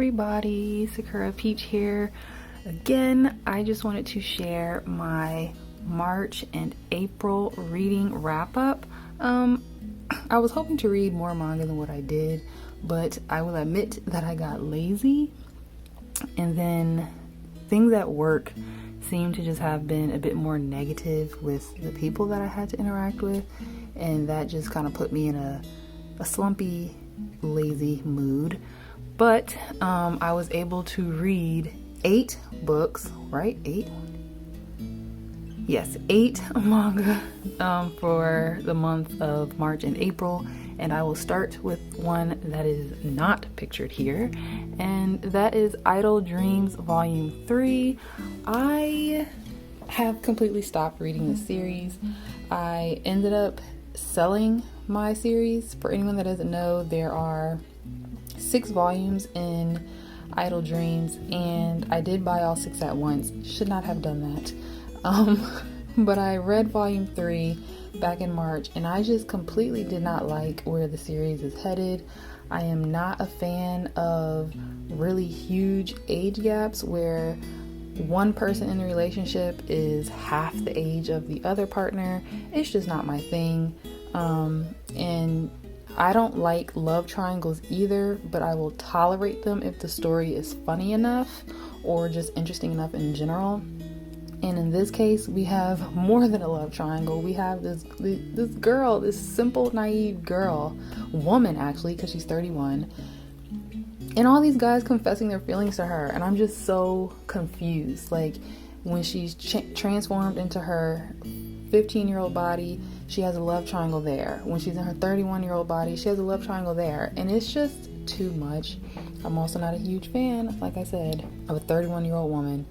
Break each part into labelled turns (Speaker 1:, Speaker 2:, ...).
Speaker 1: everybody, Sakura Peach here. Again, I just wanted to share my March and April reading wrap up. I was hoping to read more manga than what I did, but I will admit that I got lazy, and then things at work seemed to just have been a bit more negative with the people that I had to interact with, and that just kind of put me in a slumpy, lazy mood. But I was able to read 8 books, right? 8? Yes, 8 manga for the month of March and April. And I will start with one that is not pictured here, and that is Idle Dreams Volume 3. I have completely stopped reading the series. I ended up selling my series. For anyone that doesn't know, there are 6 volumes in Idle Dreams, and I did buy all 6 at once. Should not have done that. But I read volume 3 back in March, and I just completely did not like where the series is headed. I am not a fan of really huge age gaps where one person in the relationship is half the age of the other partner. It's just not my thing. And I don't like love triangles either, but I will tolerate them if the story is funny enough or just interesting enough in general. And in this case, we have more than a love triangle. We have this girl, this simple, naive woman actually, because she's 31. And all these guys confessing their feelings to her. And I'm just so confused. Like, when she's transformed into her 15-year-old body, she has a love triangle there. When she's in her 31-year-old body, she has a love triangle there. And it's just too much. I'm also not a huge fan, like I said, of a 31-year-old woman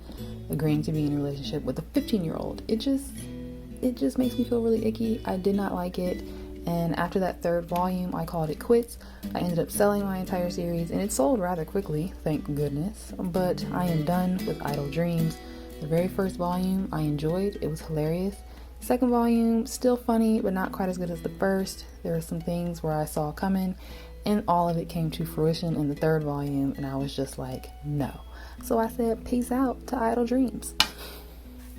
Speaker 1: agreeing to be in a relationship with a 15-year-old. It just makes me feel really icky. I did not like it. And after that 3rd volume, I called it quits. I ended up selling my entire series, and it sold rather quickly, thank goodness. But I am done with Idle Dreams. The very first volume I enjoyed. It was hilarious. Second volume, still funny, but not quite as good as the first. There were some things where I saw coming, and all of it came to fruition in the 3rd volume, and I was just like, no. So I said, peace out to Idle Dreams.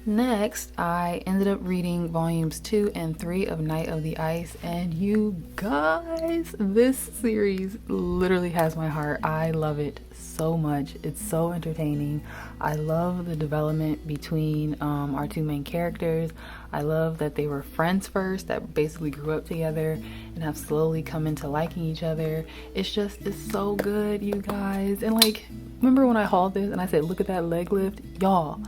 Speaker 1: Next, I ended up reading volumes 2 and 3 of Night of the Ice, and you guys, this series literally has my heart. I love it so much. It's so entertaining. I love the development between our 2 main characters. I love that they were friends first, that basically grew up together and have slowly come into liking each other. It's so good, you guys. And like, remember when I hauled this and I said, look at that leg lift? Y'all,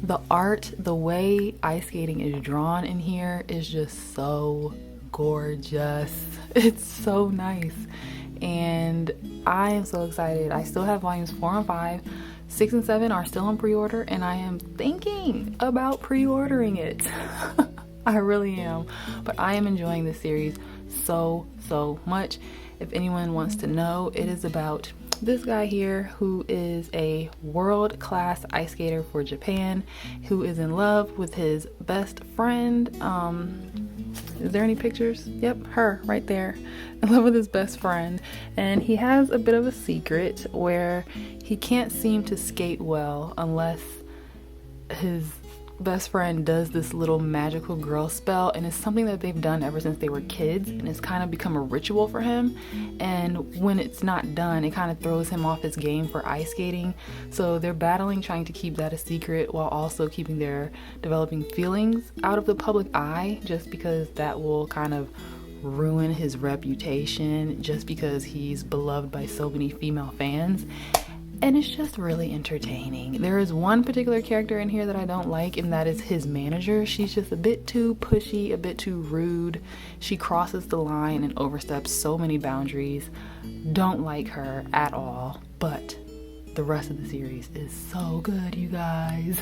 Speaker 1: the art, the way ice skating is drawn in here is just so gorgeous. It's so nice. And I am so excited. I still have volumes 4 and 5. 6 and 7 are still on pre-order, and I am thinking about pre-ordering it. I really am. But I am enjoying this series so much. If anyone wants to know, it is about this guy here who is a world-class ice skater for Japan, who is in love with his best friend. Is there any pictures? Yep, her right there. In love with his best friend. And he has a bit of a secret where he can't seem to skate well unless his best friend does this little magical girl spell, and it's something that they've done ever since they were kids, and it's kind of become a ritual for him. And when it's not done, it kind of throws him off his game for ice skating. So they're battling, trying to keep that a secret while also keeping their developing feelings out of the public eye, just because that will kind of ruin his reputation, just because he's beloved by so many female fans. And it's just really entertaining. There is one particular character in here that I don't like, and that is his manager. She's just a bit too pushy, a bit too rude. She crosses the line and oversteps so many boundaries. Don't like her at all. But the rest of the series is so good, you guys.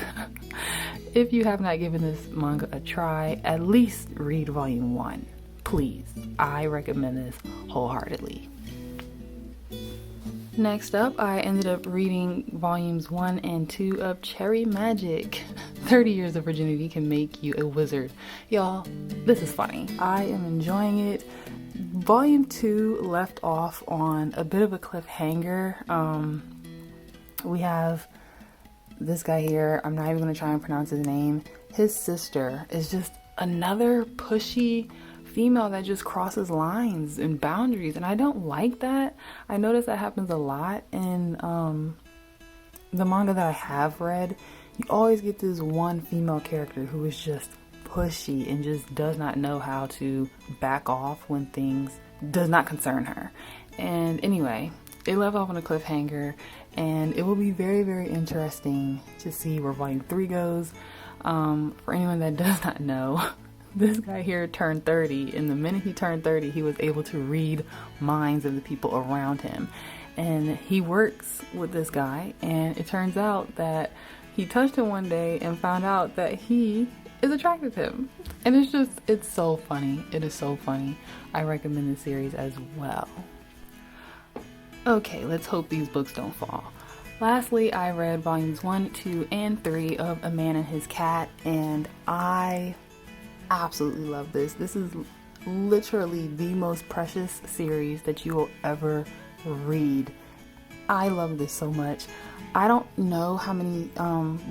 Speaker 1: If you have not given this manga a try, at least read volume 1. Please. I recommend this wholeheartedly. Next up, I ended up reading volumes 1 and 2 of Cherry Magic. 30 Years of Virginity Can Make You a Wizard. Y'all, this is funny. I am enjoying it. Volume 2 left off on a bit of a cliffhanger. We have this guy here. I'm not even going to try and pronounce his name. His sister is just another pushy female that just crosses lines and boundaries, and I don't like that. I notice that happens a lot in the manga that I have read. You always get this one female character who is just pushy and just does not know how to back off when things does not concern her. And anyway, it left off on a cliffhanger, and it will be very, very interesting to see where volume 3 goes. For anyone that does not know, this guy here turned 30, and the minute he turned 30, he was able to read minds of the people around him. And he works with this guy, and it turns out that he touched him one day and found out that he is attracted to him. And it's so funny. It is so funny. I recommend this series as well. Okay, let's hope these books don't fall. Lastly, I read volumes 1, 2, and 3 of A Man and His Cat, and I absolutely love this. This is literally the most precious series that you will ever read. I love this so much. I don't know how many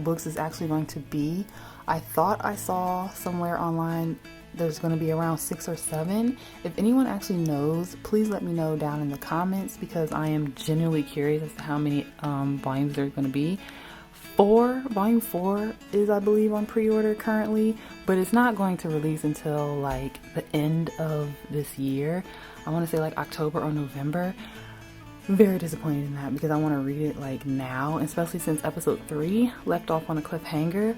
Speaker 1: books it's actually going to be. I thought I saw somewhere online there's going to be around 6 or 7. If anyone actually knows, please let me know down in the comments, because I am genuinely curious as to how many volumes there's going to be. Volume 4 is, I believe, on pre-order currently, but it's not going to release until like the end of this year. I want to say like October or November. Very disappointed in that, because I want to read it like now, especially since episode 3 left off on a cliffhanger.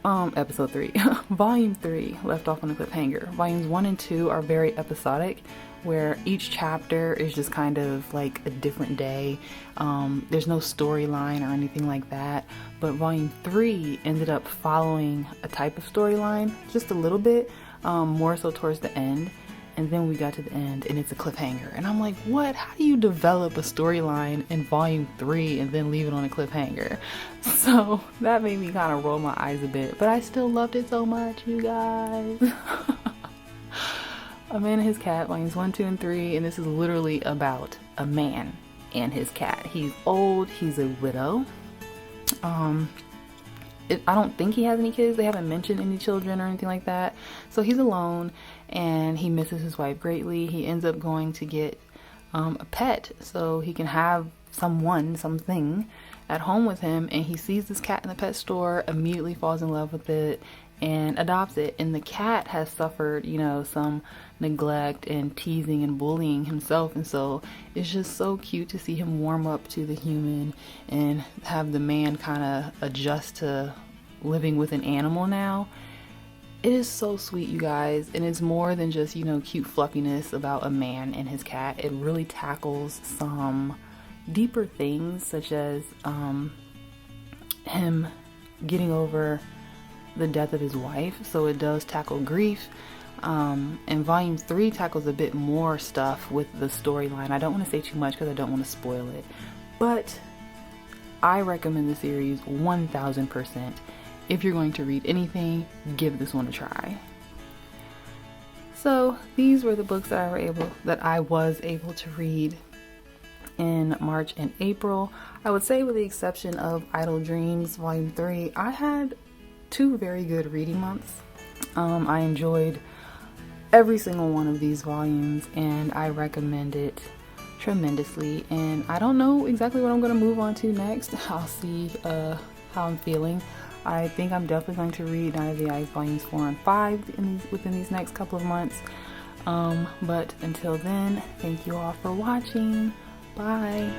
Speaker 1: Episode 3 volume 3 left off on a cliffhanger. Volumes 1 and 2 are very episodic, where each chapter is just kind of like a different day. There's no storyline or anything like that, but volume 3 ended up following a type of storyline just a little bit, more so towards the end. And then we got to the end and it's a cliffhanger. And I'm like, what? How do you develop a storyline in volume 3 and then leave it on a cliffhanger? So that made me kind of roll my eyes a bit, but I still loved it so much, you guys. A Man and His Cat, volumes 1, 2, and 3. And this is literally about a man and his cat. He's old, he's a widow. I don't think he has any kids. They haven't mentioned any children or anything like that. So he's alone and he misses his wife greatly. He ends up going to get a pet so he can have something at home with him. And he sees this cat in the pet store, immediately falls in love with it and adopts it. And the cat has suffered, some neglect and teasing and bullying himself. And so it's just so cute to see him warm up to the human and have the man kind of adjust to living with an animal now. It is so sweet, you guys. And it's more than just, cute fluffiness about a man and his cat. It really tackles some deeper things, such as him getting over the death of his wife. So it does tackle grief. And volume 3 tackles a bit more stuff with the storyline. I don't want to say too much because I don't want to spoil it, but I recommend the series 1000%. If you're going to read anything, give this one a try. So these were the books that I was able to read in March and April. I would say, with the exception of Idle Dreams volume 3, I had 2 very good reading months. I enjoyed every single one of these volumes and I recommend it tremendously. And I don't know exactly what I'm going to move on to next. I'll see how I'm feeling. I think I'm definitely going to read Night of the Ice volumes 4 and 5 within these next couple of months. But until then, thank you all for watching. Bye.